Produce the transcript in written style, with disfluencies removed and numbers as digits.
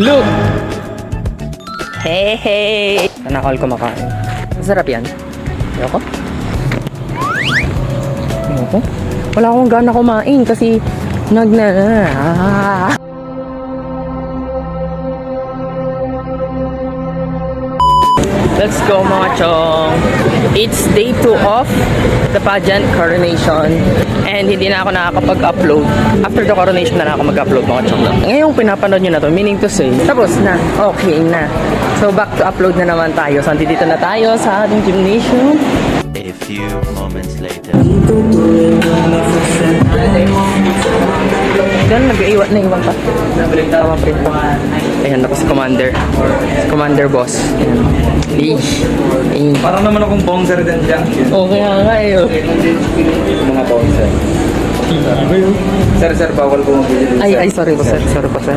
Look! Hey, hey! Sana all kumakain. Masarap yan. Ayoko? Ayoko? Wala akong gana kumain kasi Let's go mga chong! It's day 2 of the pageant coronation and hindi na ako nakakapag-upload. After the coronation na ako mag-upload mga chong. Ngayong pinapanood nyo na to, meaning to say, tapos na, okay na. So back to upload na naman tayo. So dito na tayo sa ating gymnasium. A few moments later. Diyan, nag-iwan pa. Tama pa rin pa. Ayan, ako si Commander. Commander boss. Ayan. Parang naman akong bouncer din dyan. Okay nga eh. Mga bouncer. Sir, bawal ko mabili. Ay, sorry po sir. Sorry po sir.